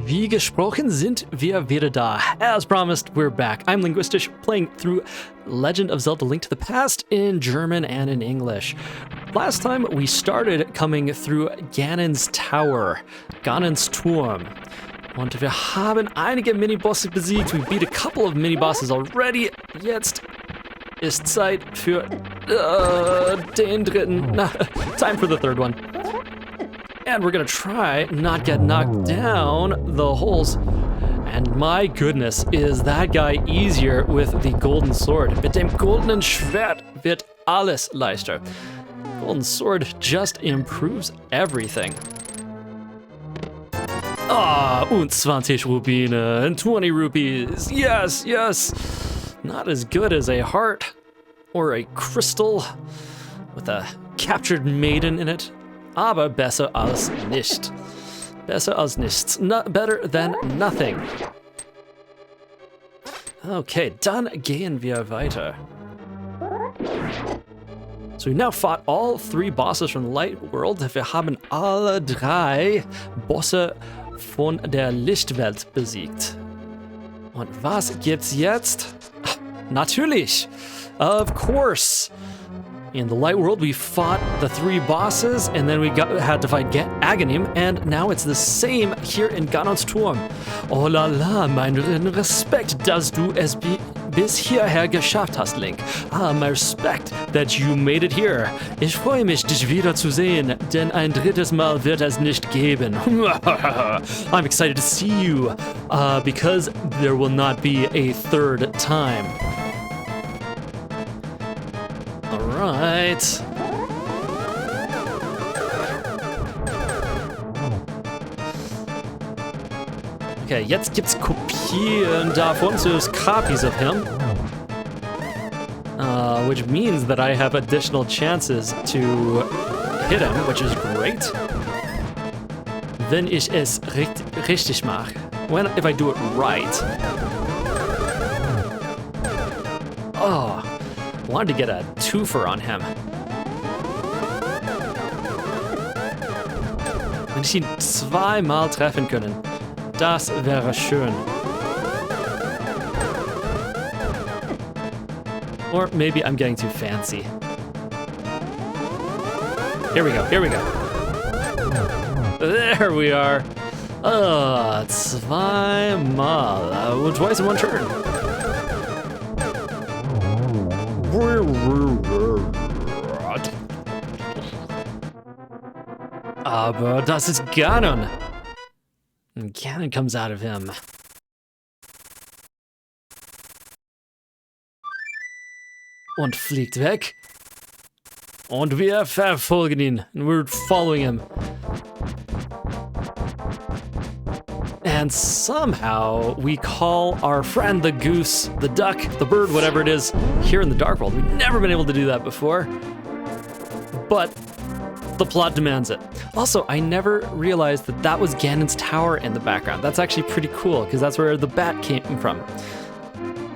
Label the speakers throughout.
Speaker 1: Wie gesprochen sind wir wieder da. As promised, we're back. I'm Linguistish, playing through Legend of Zelda: Link to the Past in German and in English. Last time we started coming through Ganon's Tower, Ganons Turm. Und wir haben einige Minibosse besiegt. We beat a couple of Minibosses already. Jetzt ist Zeit für den dritten. Time for the third one. And we're gonna try not get knocked down the holes. And my goodness, is that guy easier with the golden sword. Mit dem goldenen Schwert wird alles leichter. Golden sword just improves everything. Und 20 Rubine and 20 rupees. Yes, yes. Not as good as a heart or a crystal with a captured maiden in it. Aber besser als nicht. Besser als nichts. Better than nothing. Okay, dann gehen wir weiter. So we now fought all three bosses from the Light World. Wir haben alle drei Bosse von der Lichtwelt besiegt. Und was gibt's jetzt? Natürlich! Of course! In the Light World, we fought the three bosses, and then we had to fight Ganon, and now it's the same here in Ganons Turm. Oh la la, mein Respekt, dass du es bis hierher geschafft hast, Link. My respect that you made it here. Ich freue mich, dich wiederzusehen, denn ein drittes Mal wird es nicht geben. I'm excited to see you, because there will not be a third time. Alright. Okay, jetzt gibt's Kopien davon, so there's copies of him. Which means that I have additional chances to hit him, which is great. Wenn ich es richtig mache. If I do it right. Oh. Wanted to get a twofer on him. Wenn ich ihn zweimal treffen können, das wäre schön. Or maybe I'm getting too fancy. Here we go, here we go. There we are. Zweimal. Twice in one turn. Aber das ist Ganon. And Ganon comes out of him. Und fliegt weg. Und wir verfolgen ihn. And we're following him. And somehow we call our friend the goose, the duck, the bird, whatever it is, here in the Dark World. We've never been able to do that before. But the plot demands it. Also, I never realized that that was Ganon's tower in the background. That's actually pretty cool, because that's where the bat came from.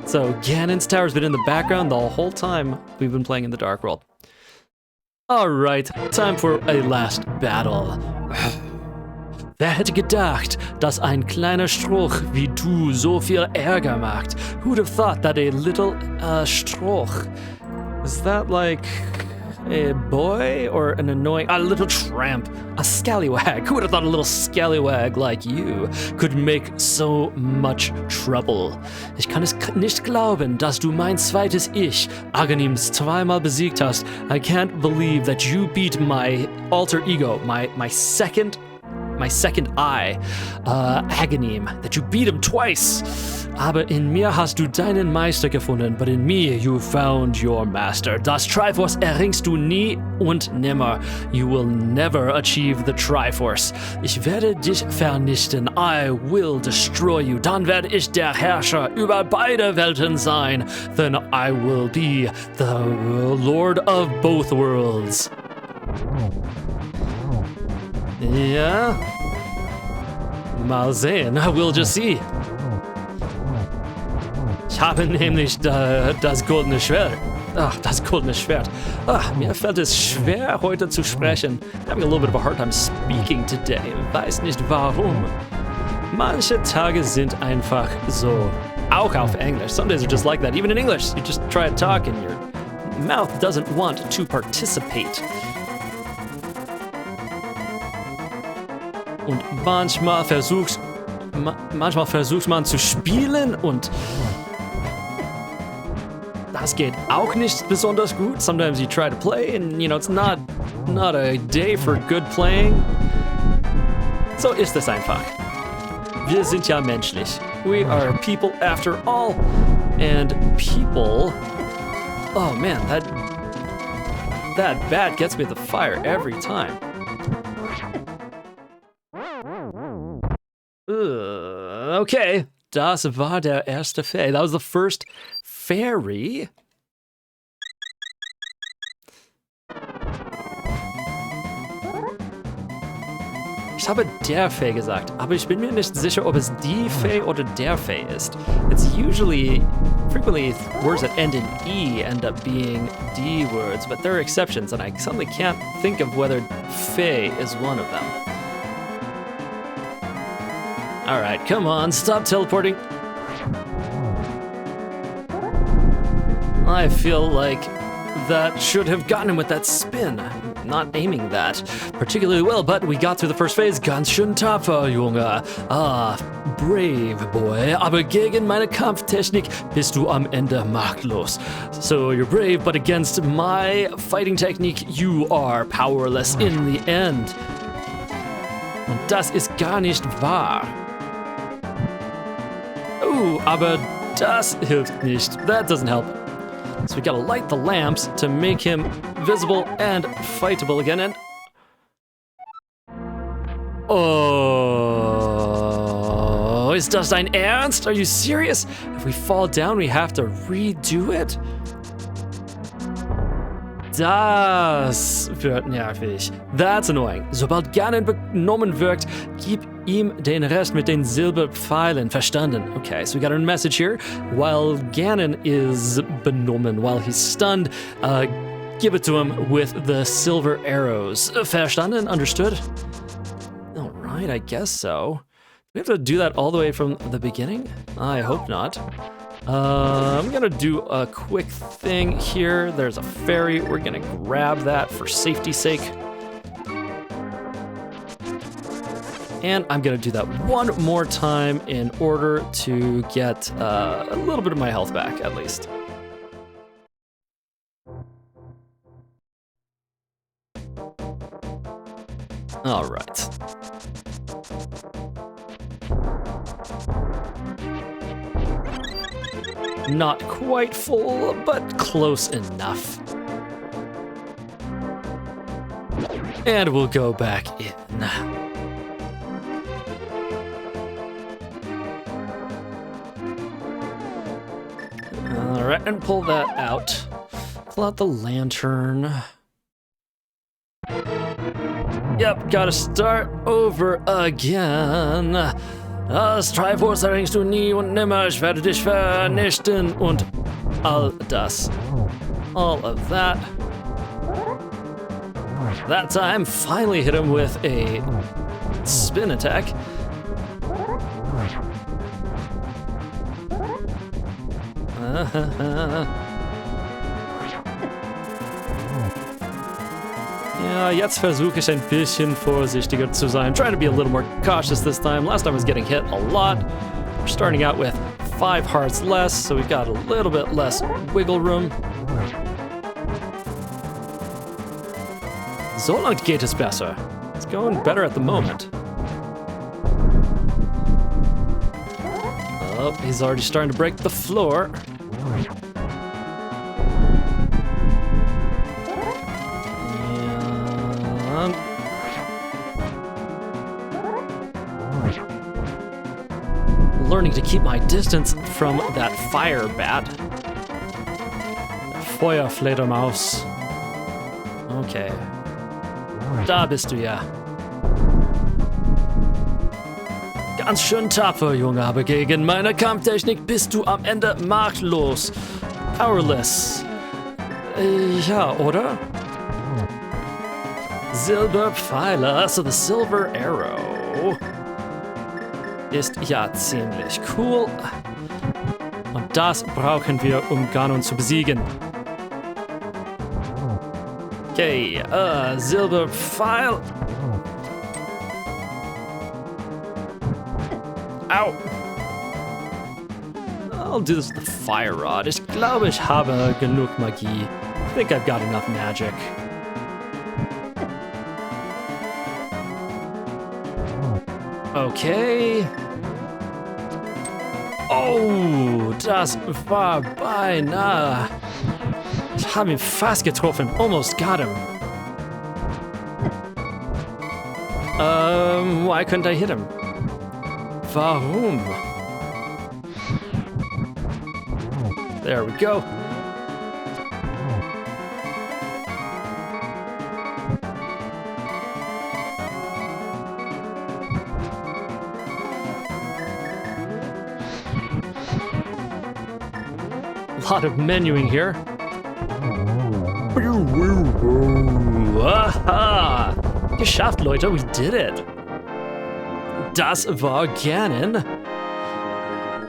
Speaker 1: So Ganon's tower's been in the background the whole time we've been playing in the Dark World. Alright, time for a last battle. Wer hätte gedacht, dass ein kleiner Stroh wie du so viel Ärger macht? Who'd have thought that a little Stroh? Is that like a boy or an annoying, a little tramp, a scallywag? Who would have thought a little scallywag like you could make so much trouble? Ich kann es nicht glauben, dass du mein zweites Ich, Agonims, zweimal besiegt hast. I can't believe that you beat my alter ego, my second I, Aghanim, that you beat him twice. Aber in mir hast du deinen Meister gefunden, but in me you found your master. Das Triforce erringst du nie und nimmer. You will never achieve the Triforce. Ich werde dich vernichten. I will destroy you. Dann werde ich der Herrscher über beide Welten sein. Then I will be the Lord of both worlds. Ja. Mal sehen. We'll just see. Ich habe nämlich das goldene Schwert. Ach, das goldene Schwert. Mir fällt es schwer, heute zu sprechen. I'm having a little bit of a hard time speaking today. Weiß nicht warum. Manche Tage sind einfach so. Auch auf English. Some days are just like that. Even in English, you just try to talk and your mouth doesn't want to participate. Und manchmal versucht man zu spielen und das geht auch nicht besonders gut. Sometimes you try to play and, you know, it's not a day for good playing. So ist es einfach. Wir sind ja menschlich. We are people after all. And people... Oh man, that bat gets me the fire every time. Okay, das war der erste Fee. That was the first fairy. Ich habe der Fee gesagt, aber ich bin mir nicht sicher, ob es die Fee oder der Fee ist. It's frequently words that end in E end up being D words, but there are exceptions, and I suddenly can't think of whether Fee is one of them. Alright, come on, stop teleporting. I feel like that should have gotten him with that spin. Not aiming that particularly well, but we got through the first phase. Ganz schön tapfer, Junge. Ah, brave boy. Aber gegen meine Kampftechnik bist du am Ende machtlos. So you're brave, but against my fighting technique, you are powerless in the end. Und das ist gar nicht wahr. Aber das hilft nicht. That doesn't help. So we gotta light the lamps to make him visible and fightable again, and... Oh, is das dein Ernst? Are you serious? If we fall down, we have to redo it? Das wird nervig. That's annoying. Sobald Ganon benommen wirkt, gib ihm den Rest mit den Silberpfeilen. Verstanden? Okay, so we got a message here. While Ganon is benommen, while he's stunned, give it to him with the silver arrows. Verstanden? Understood? Alright, I guess so. Do we have to do that all the way from the beginning? I hope not. I'm gonna do a quick thing here. There's a fairy. We're gonna grab that for safety's sake. And I'm gonna do that one more time in order to get a little bit of my health back, at least. All right. Not quite full, but close enough. And we'll go back in. All right, and pull that out. Pull out the lantern. Yep, gotta start over again. Das Triforce erringst du nie und nimmer, ich werde dich vernichten und all das. All of that. That time, finally hit him with a spin attack. Ja, jetzt versuche ich ein bisschen vorsichtiger zu sein. I'm trying to be a little more cautious this time. Last time I was getting hit a lot. We're starting out with 5 hearts less, so we've got a little bit less wiggle room. So lang geht es besser. It's going better at the moment. Oh, he's already starting to break the floor. Learning to keep my distance from that fire bat. Feuerfledermaus. Okay. Da bist du ja. Ganz schön tapfer, Junge, aber gegen meine Kampftechnik bist du am Ende machtlos. Powerless. Ja, oder? Silberpfeile, so the silver arrow. ist ja ziemlich cool. Und das brauchen wir, um Ganon zu besiegen. Okay, Silberpfeil. Au! I'll do this with the fire rod. Ich glaube, ich habe genug Magie. I think I've got enough magic. Okay. Oh, das war beinahe. Ich habe ihn fast getroffen. Almost got him. Why couldn't I hit him? Warum? There we go. A lot of menuing here. Aha! Geschafft, Leute, we did it. Das war Ganon.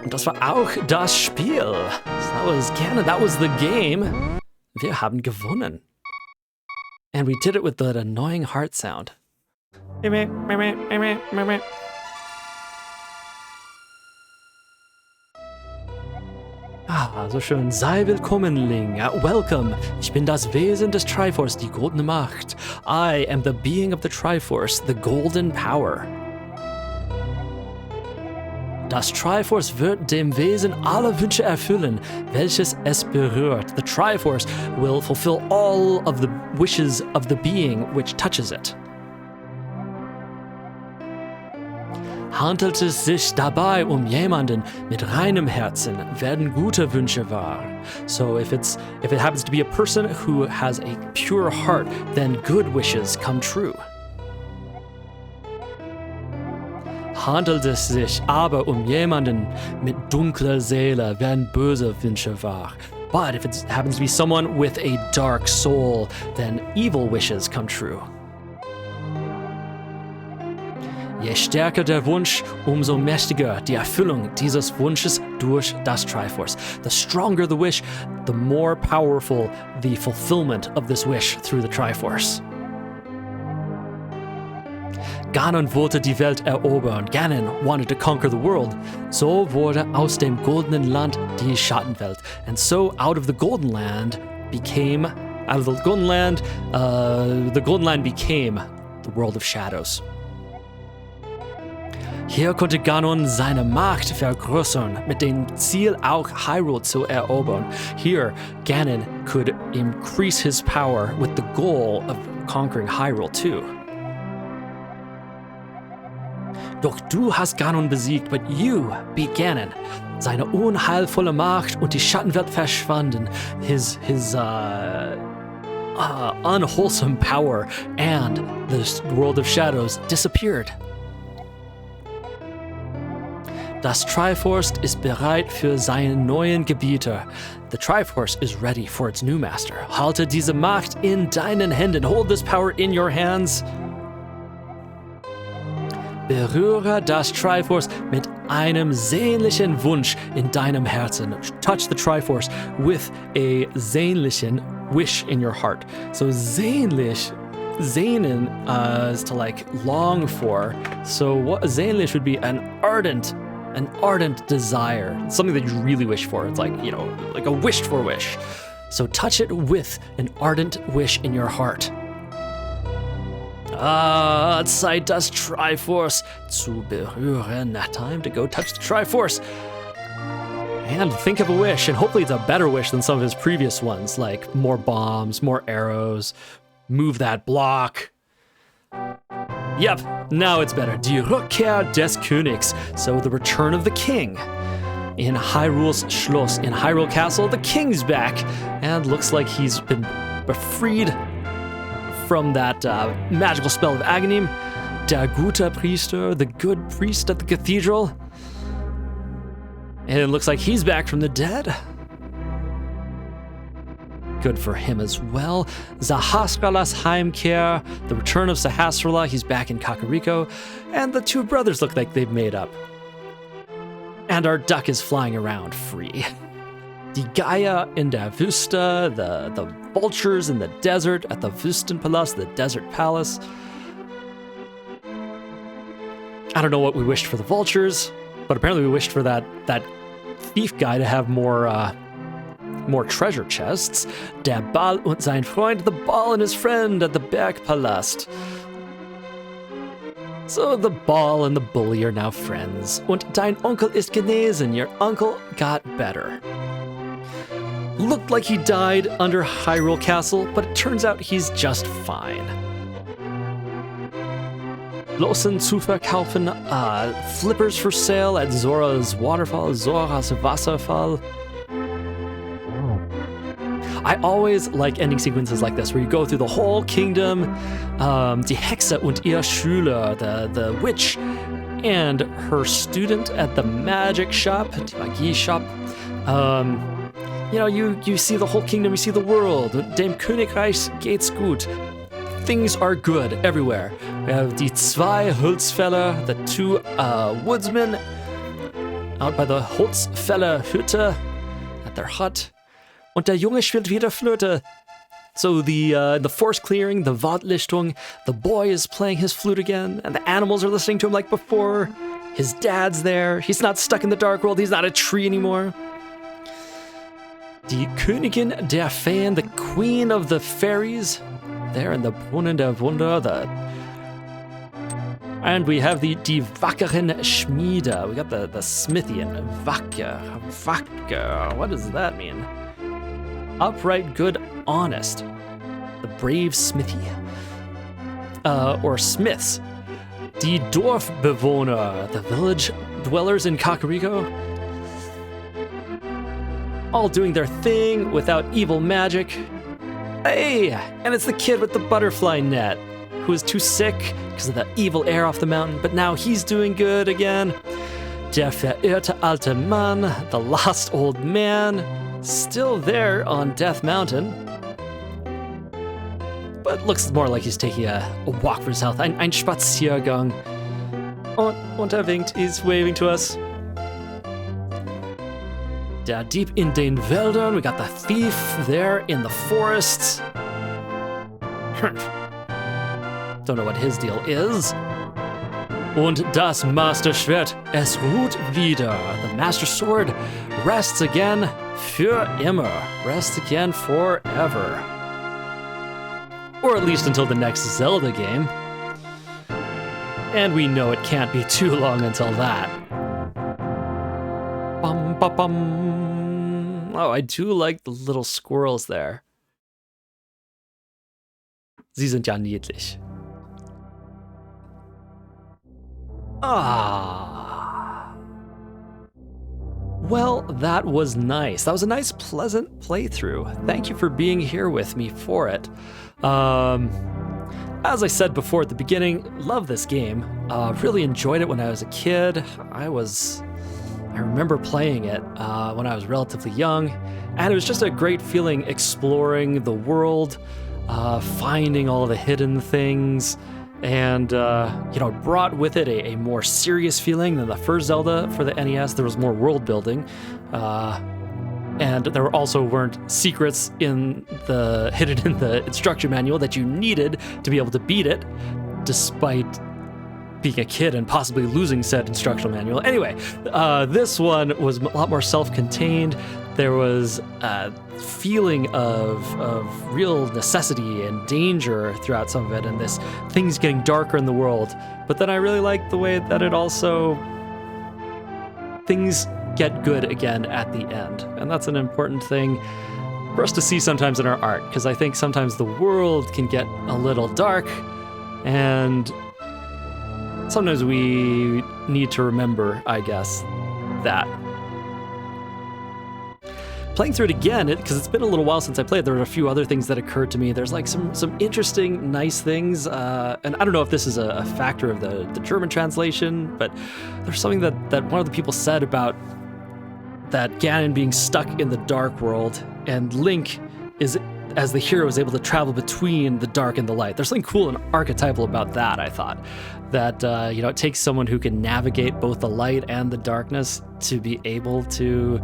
Speaker 1: Und das war auch das Spiel. That was Ganon, that was the game. Wir haben gewonnen. And we did it with that annoying heart sound. Ah, so schön. Sei willkommen, Ling. Welcome. Ich bin das Wesen des Triforce, die goldene Macht. I am the being of the Triforce, the golden power. Das Triforce wird dem Wesen alle Wünsche erfüllen, welches es berührt. The Triforce will fulfill all of the wishes of the being which touches it. Handelt es sich dabei jemanden mit reinem Herzen, werden gute Wünsche wahr. So if it happens to be a person who has a pure heart, then good wishes come true. Handelt es sich aber jemanden mit dunkler Seele, werden böse Wünsche wahr. But if it happens to be someone with a dark soul, then evil wishes come true. Je stärker der Wunsch, umso mächtiger die Erfüllung dieses Wunsches durch das Triforce. The stronger the wish, the more powerful the fulfillment of this wish through the Triforce. Ganon wollte die Welt erobern. Ganon wanted to conquer the world. So wurde aus dem goldenen Land die Schattenwelt. And so out of the golden land became the golden land became the world of shadows. Hier konnte Ganon seine Macht vergrößern, mit dem Ziel auch Hyrule zu erobern. Here, Ganon could increase his power with the goal of conquering Hyrule too. Doch du hast Ganon besiegt, but you beat Ganon. Seine unheilvolle Macht und die Schattenwelt verschwanden. His unwholesome power and the world of shadows disappeared. Das Triforce ist bereit für seine neuen Gebieter. The Triforce is ready for its new master. Halte diese Macht in deinen Händen. Hold this power in your hands. Berühre das Triforce mit einem sehnlichen Wunsch in deinem Herzen. Touch the Triforce with a sehnlichen wish in your heart. So sehnlich, sehnen is to like long for. So what sehnlich would be an ardent desire, something that you really wish for. It's like, like a wished for wish. So touch it with an ardent wish in your heart. Zeit, das Triforce zu berühren. Time to go touch the Triforce. And think of a wish, and hopefully it's a better wish than some of his previous ones, like more bombs, more arrows, move that block. Yep, now it's better. Die Rückkehr des Königs. So the return of the king. In Hyrule's Schloss, in Hyrule Castle, the king's back. And looks like he's been freed from that magical spell of Aghanim. Der gute Priester, the good priest at the cathedral. And it looks like he's back from the dead. Good for him as well. Sahasrah's Heimkehr, the return of Sahasrah, he's back in Kakariko, and the two brothers look like they've made up. and our duck is flying around free. Die Geier in der Wüste, the vultures in the desert at the Wüstenpalast, the desert palace. I don't know what we wished for the vultures, but apparently we wished for that thief guy to have more treasure chests. Der Ball und sein Freund, the ball and his friend at the Bergpalast. So the ball and the bully are now friends. Und dein Onkel ist genesen. Your uncle got better. Looked like he died under Hyrule Castle, but it turns out he's just fine. Losen zu verkaufen, flippers for sale at Zora's Waterfall, Zora's Wasserfall. I always like ending sequences like this, where you go through the whole kingdom, die Hexe und ihr Schüler, the witch and her student at the magic shop, die Magie shop. You know, you see the whole kingdom, you see the world. Dem Königreich geht's gut. Things are good everywhere. We have die zwei Holzfäller, the two woodsmen out by the Holzfäller Hütte, at their hut. Und der Junge spielt wieder Flöte. So the forest clearing, the Waldlichtung, the boy is playing his flute again, and the animals are listening to him like before. His dad's there. He's not stuck in the dark world. He's not a tree anymore. Die Königin der Feen, the queen of the fairies, there in the Brunnen der Wunder, and we have die wackeren Schmiede. We got the smithy and wacker. What does that mean? Upright, good, honest. The brave smithy. Or smiths. Die Dorfbewohner, the village dwellers in Kakariko. All doing their thing without evil magic. Hey! And it's the kid with the butterfly net, who is too sick because of the evil air off the mountain, but now he's doing good again. Der verirrte alte Mann, the lost old man, still there on Death Mountain, but looks more like he's taking a walk for his health. Ein Spaziergang. Und winkt, he's waving to us. Da deep in den Wäldern, we got the thief there in the forests. Don't know what his deal is. Und das Masterschwert, es ruht wieder. The Master Sword rests again für immer. Rests again forever. Or at least until the next Zelda game. And we know it can't be too long until that. Bum, bum, bum. Oh, I do like the little squirrels there. Sie sind ja niedlich. Ah. Well, that was nice. That was a nice, pleasant playthrough. Thank you for being here with me for it. As I said before at the beginning, love this game. Really enjoyed it when I was a kid. I remember playing it when I was relatively young, and it was just a great feeling exploring the world, finding all the hidden things, and it brought with it a more serious feeling than the first Zelda for the NES. There was more world building, and there weren't secrets hidden in the instruction manual that you needed to be able to beat it, despite being a kid and possibly losing said instructional manual. Anyway, this one was a lot more self-contained. There was a feeling of real necessity and danger throughout some of it, and this things getting darker in the world. But then I really liked the way that it also things get good again at the end, and that's an important thing for us to see sometimes in our art, because I think sometimes the world can get a little dark, and sometimes we need to remember, I guess, that. Playing through it again, because it's been a little while since I played, there were a few other things that occurred to me. There's like some interesting, nice things, and I don't know if this is a factor of the German translation, but there's something that one of the people said about that Ganon being stuck in the dark world, and Link is as the hero is able to travel between the dark and the light. There's something cool and archetypal about that, I thought. That, it takes someone who can navigate both the light and the darkness to be able to,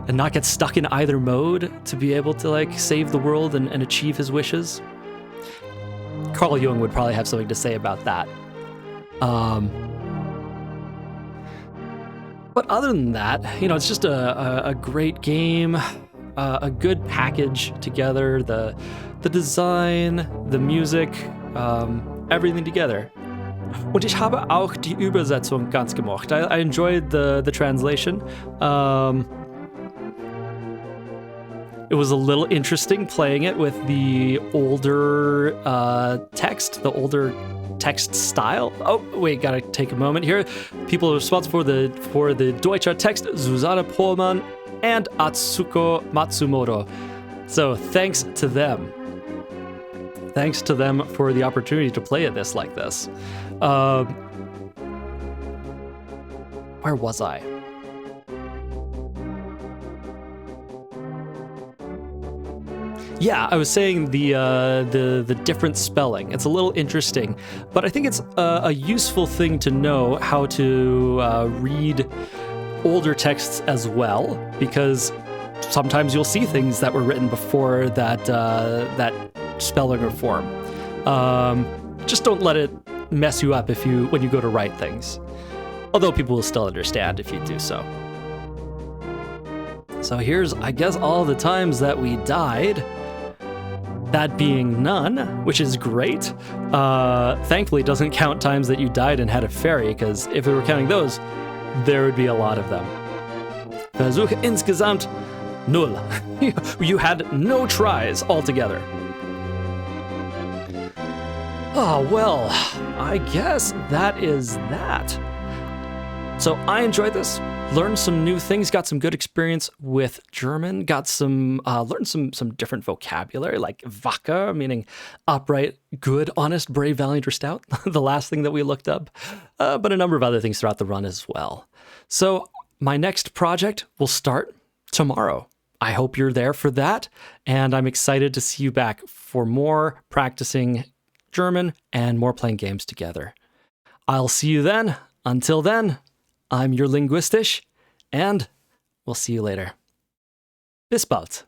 Speaker 1: and not get stuck in either mode, to be able to, like, save the world and achieve his wishes. Carl Jung would probably have something to say about that. But other than that, it's just a great game, a good package together, the design, the music, everything together. Und ich habe auch die Übersetzung ganz gemocht. I enjoyed the translation. It was a little interesting playing it with the older text, the older text style. Oh, wait, gotta take a moment here. People responsible for the Deutscher text, Susanne Pohlmann and Atsuko Matsumoto. So thanks to them. Thanks to them for the opportunity to play this like this. Where was I? Yeah, I was saying the different spelling. It's a little interesting, but I think it's a useful thing to know how to read older texts as well, because sometimes you'll see things that were written before that spelling or form. Just don't let it mess you up when you go to write things. Although people will still understand if you do so. So here's, I guess, all the times that we died. That being none, which is great. Thankfully, it doesn't count times that you died and had a fairy, because if we were counting those, there would be a lot of them. Versuche insgesamt 0. You had no tries altogether. Oh, well, I guess that is that. So I enjoyed this. Learned some new things, got some good experience with German, got some, learned some different vocabulary, like wacker, meaning upright, good, honest, brave, valiant, or stout, the last thing that we looked up, but a number of other things throughout the run as well. So my next project will start tomorrow. I hope you're there for that, and I'm excited to see you back for more practicing German and more playing games together. I'll see you then. Until then, I'm your Linguistish, and we'll see you later. Bis bald.